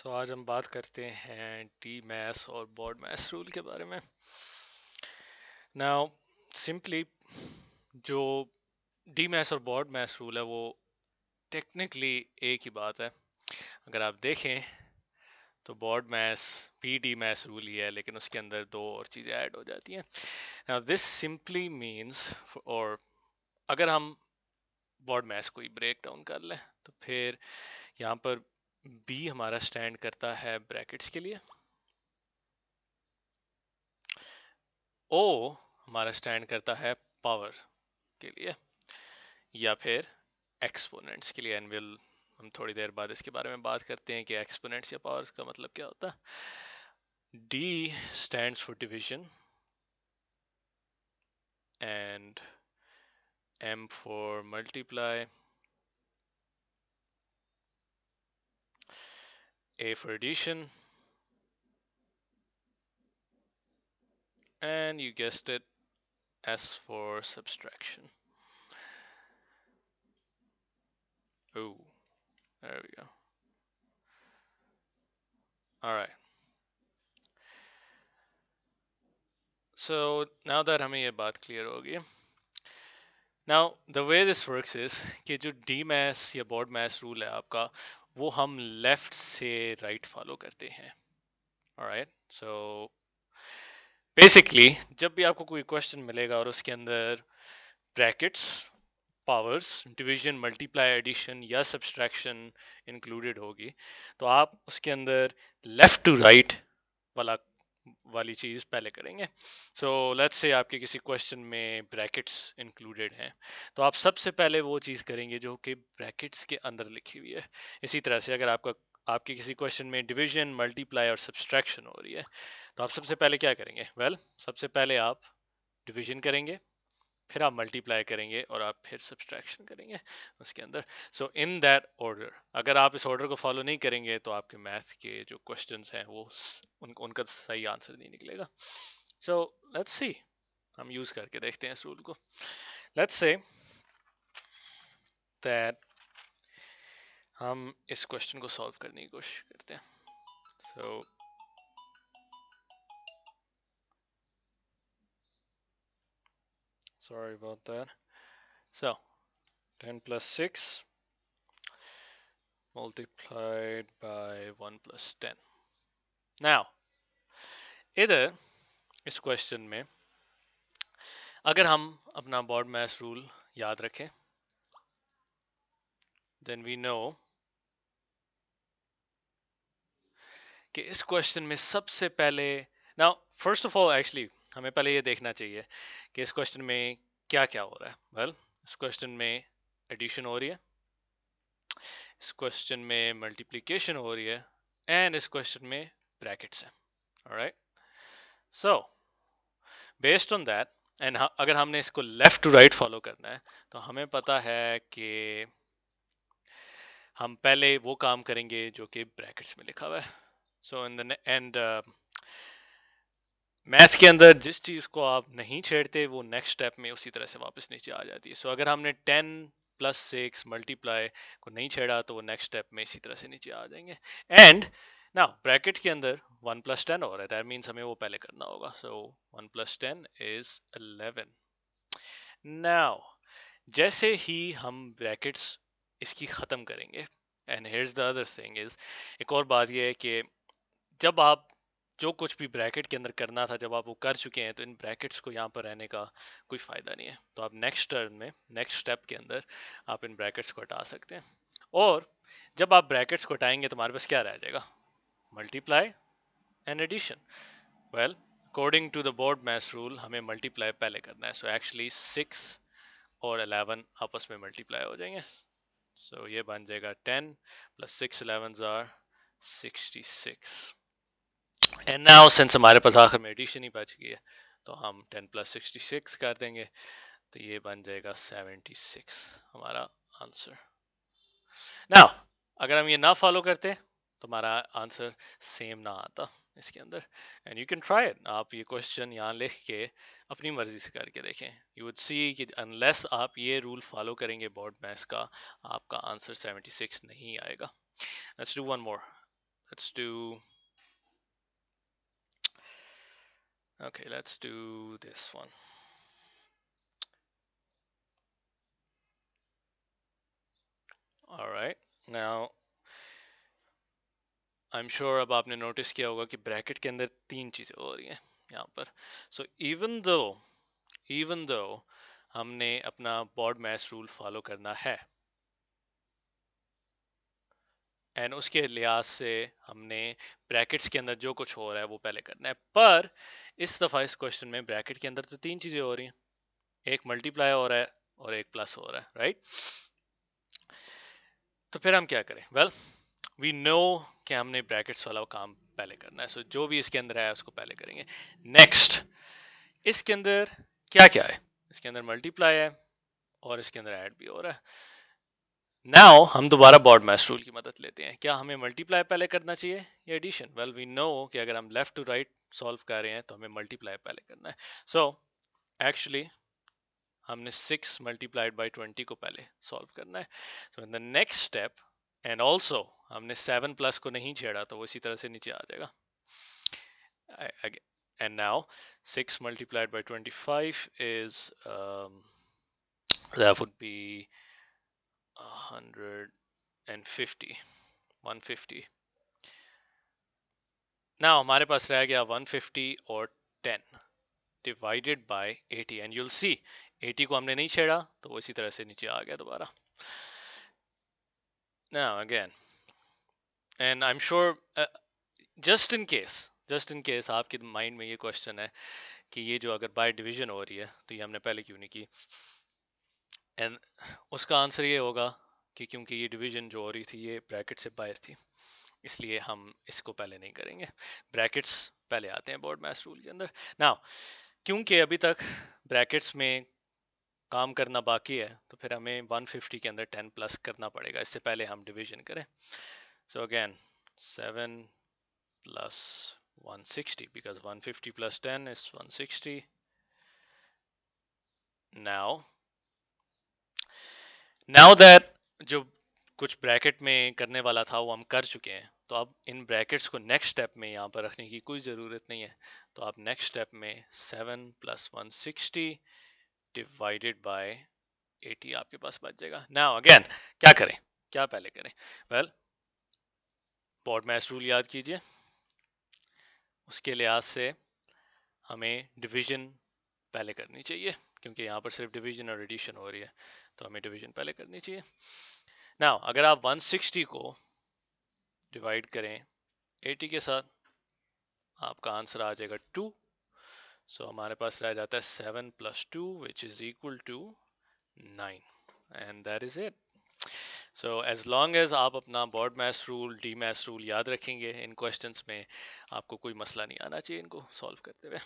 सो आज हम बात करते हैं डी मैथ्स और बोर्ड मैथ्स रूल के बारे में। नाउ सिंपली जो डी मैथ्स और बोर्ड मैथ्स रूल है वो टेक्निकली एक ही बात है। अगर आप देखें तो बोर्ड मैथ्स भी डी मैथ्स रूल ही है, लेकिन उसके अंदर दो और चीज़ें ऐड हो जाती हैं। नाउ दिस सिंपली मीन्स, और अगर हम बोर्ड मैथ्स को ही ब्रेक डाउन कर लें तो फिर यहाँ पर बी हमारा स्टैंड करता है ब्रैकेट्स के लिए, ओ हमारा स्टैंड करता है पावर के लिए या फिर एक्सपोनेंट्स के लिए। एंड हम थोड़ी देर बाद इसके बारे में बात करते हैं कि एक्सपोनेंट्स या पावर्स का मतलब क्या होता है। D stands for division and M for multiply, A for addition, and you guessed it, S for subtraction. Oh, there we go. All right. So now that हमें ये बात clear हो गई, now the way this works is कि जो D maths या board maths rule है आपका, वो हम लेफ्ट से राइट फॉलो करते हैं। ऑलराइट, सो बेसिकली जब भी आपको कोई क्वेश्चन मिलेगा और उसके अंदर brackets, powers, division, multiply, addition या सब्सट्रैक्शन इंक्लूडेड होगी, तो आप उसके अंदर लेफ्ट टू राइट वाली चीज पहले करेंगे। सो लेट्स से आपके किसी क्वेश्चन में ब्रैकेट्स इंक्लूडेड हैं, तो आप सबसे पहले वो चीज करेंगे जो कि ब्रैकेट्स के अंदर लिखी हुई है। इसी तरह से अगर आपके किसी क्वेश्चन में डिवीजन, मल्टीप्लाई और सब्सट्रैक्शन हो रही है, तो आप सबसे पहले क्या करेंगे? सबसे पहले आप डिवीजन करेंगे, फिर आप मल्टीप्लाई करेंगे और आप फिर सब्सट्रैक्शन करेंगे उसके अंदर। सो इन दैट ऑर्डर। अगर आप इस ऑर्डर को फॉलो नहीं करेंगे तो आपके मैथ के जो क्वेश्चंस हैं वो उनका सही आंसर नहीं निकलेगा। सो लेट्स सी, हम यूज करके देखते हैं इस रूल को। लेट्स से दैट हम इस क्वेश्चन को सॉल्व करने की कोशिश करते हैं। सो sorry about that. So 10 plus 6 multiplied by 1 plus 10. Now इधर इस क्वेश्चन में अगर हम अपना बोर्ड मैथ्स रूल याद रखें, देन वी नो कि इस क्वेश्चन में सबसे पहले, now first of all actually हमें पहले ये देखना चाहिए कि इस क्वेश्चन में क्या क्या हो रहा है। इस क्वेश्चन में एडिशन हो रही है, इस क्वेश्चन में मल्टीप्लिकेशन हो रही है, एंड इस क्वेश्चन में ब्रैकेट्स है। Alright, so based on that, and अगर हमने इसको लेफ्ट टू राइट फॉलो करना है तो हमें पता है कि हम पहले वो काम करेंगे जो कि ब्रैकेट्स में लिखा हुआ है। So in the end math के अंदर जिस चीज को आप नहीं छेड़ते वो नेक्स्ट स्टेप में उसी तरह से वापस नीचे आ जाती है। सो अगर हमने 10 प्लस 6 मल्टीप्लाई को नहीं छेड़ा तो वो नेक्स्ट स्टेप में इसी तरह से नीचे आ जाएंगे। एंड नाउ ब्रैकेट के अंदर 1 प्लस 10 हो रहा है, दैट मीन्स हमें वो पहले करना होगा। सो 1 प्लस 10 इज 11। नाउ जैसे ही हम ब्रैकेट्स इसकी खत्म करेंगे, and here's the other thing is, एक और बात ये है कि जब आप जो कुछ भी ब्रैकेट के अंदर करना था जब आप वो कर चुके हैं, तो इन ब्रैकेट्स को यहाँ पर रहने का कोई फायदा नहीं है। तो आप नेक्स्ट टर्न में, नेक्स्ट स्टेप के अंदर आप इन ब्रैकेट्स को हटा सकते हैं। और जब आप ब्रैकेट्स को हटाएंगे तो हमारे पास क्या रह जाएगा? Multiply and addition. According to the board maths rule हमें मल्टीप्लाई पहले करना है। सो एक्चुअली 6 और 11 आपस में मल्टीप्लाई हो जाएंगे। सो ये बन जाएगा 10 plus 6 11s are 66। And now since हमारे पास आखिर में एडिशन ही बच गई है, तो हम 10 प्लस 66 कर देंगे, तो ये बन जाएगा 76 हमारा आंसर। नाउ अगर हम ये ना फॉलो करते तो हमारा आंसर सेम ना आता इसके अंदर। And you can try it. आप ये क्वेश्चन यहाँ लिख के अपनी मर्जी से करके देखें। यू वुड सी कि अनलेस आप ये रूल फॉलो करेंगे बोर्ड मैथ्स का, आपका आंसर 76 नहीं आएगा। Let's do one more. let's do, okay, let's do this one. All right, now I am sure अब आपने नोटिस किया होगा कि ब्रैकेट के अंदर तीन चीजें हो रही हैं यहाँ पर. सो इवन दो हमने अपना बॉड मैस रूल फॉलो करना है एंड उसके लिहाज से हमने ब्रैकेट्स के अंदर जो कुछ हो रहा है वो पहले करना है, पर इस दफा इस क्वेश्चन में ब्रैकेट के अंदर तो तीन चीजें हो रही हैं, एक मल्टीप्लाई हो रहा है और एक प्लस हो रहा है, राइट? तो फिर हम क्या करें? वेल, वी नो कि हमने ब्रैकेट्स वाला काम पहले करना है, सो जो भी इसके अंदर है उसको पहले करेंगे. नेक्स्ट, इसके अंदर क्या क्या है? इसके अंदर मल्टीप्लाई है और इसके अंदर ऐड भी हो रहा है. नाउ हम दोबारा बॉड मैच रूल की मदद लेते हैं. क्या हमें मल्टीप्लाई पहले करना चाहिए या एडिशन? वेल, वी नो कि अगर हम लेफ्ट टू राइट सॉल्व कर रहे हैं तो हमें मल्टीप्लाई पहले करना है. सो एक्चुअली हमने 6 मल्टीप्लाइड बाई 20 को पहले सॉल्व करना है. So in the next step, and also हमने 7 प्लस को नहीं छेड़ा तो वो इसी तरह से नीचे आ जाएगा. And now 6 multiplied by 25 is that would be 150. 150. Now हमारे पास रह गया 150 और 10 divided by 80 and you'll see 80 को हमने नहीं छेड़ा तो वो इसी तरह से नीचे आ गया दोबारा. Now again, and I'm sure just in case आपके माइंड में ये क्वेश्चन है कि ये जो अगर बाय डिवीजन हो रही है तो ये हमने पहले क्यों नहीं की, एंड उसका आंसर ये होगा कि क्योंकि ये डिवीजन जो हो रही थी ये ब्रैकेट से बाहर थी, इसलिए हम इसको पहले नहीं करेंगे. ब्रैकेट्स पहले आते हैं बोर्ड मैथ्स रूल के अंदर. नाउ क्योंकि अभी तक ब्रैकेट्स में काम करना बाकी है तो फिर हमें 150 के अंदर 10 प्लस करना पड़ेगा, इससे पहले हम डिवीजन करें. So again 7 plus 160 because 150 plus 10 is 160. Now that जो कुछ ब्रैकेट में करने वाला था वो हम कर चुके हैं, तो अब इन ब्रैकेट्स को नेक्स्ट स्टेप में यहाँ पर रखने की कोई ज़रूरत नहीं है. तो आप नेक्स्ट स्टेप में 7 plus 160 डिवाइडेड बाय 80 आपके पास बच जाएगा. नाउ अगेन क्या करें, क्या पहले करें? वेल, बॉड मैथ्स रूल याद कीजिए, उसके लिहाज से हमें डिवीजन पहले करनी चाहिए क्योंकि यहाँ पर सिर्फ डिवीजन और एडिशन हो रही है, तो हमें डिवीजन पहले करनी चाहिए. नाउ अगर आप 160 को डिवाइड करें 80 के साथ, आपका आंसर आ जाएगा 2. सो हमारे पास रह जाता है 7 plus 2 which is equal to 9 and that is it. So as long as आप अपना board maths rule, the maths rule याद रखेंगे इन क्वेश्चंस में, आपको कोई मसला नहीं आना चाहिए इनको सॉल्व करते हुए.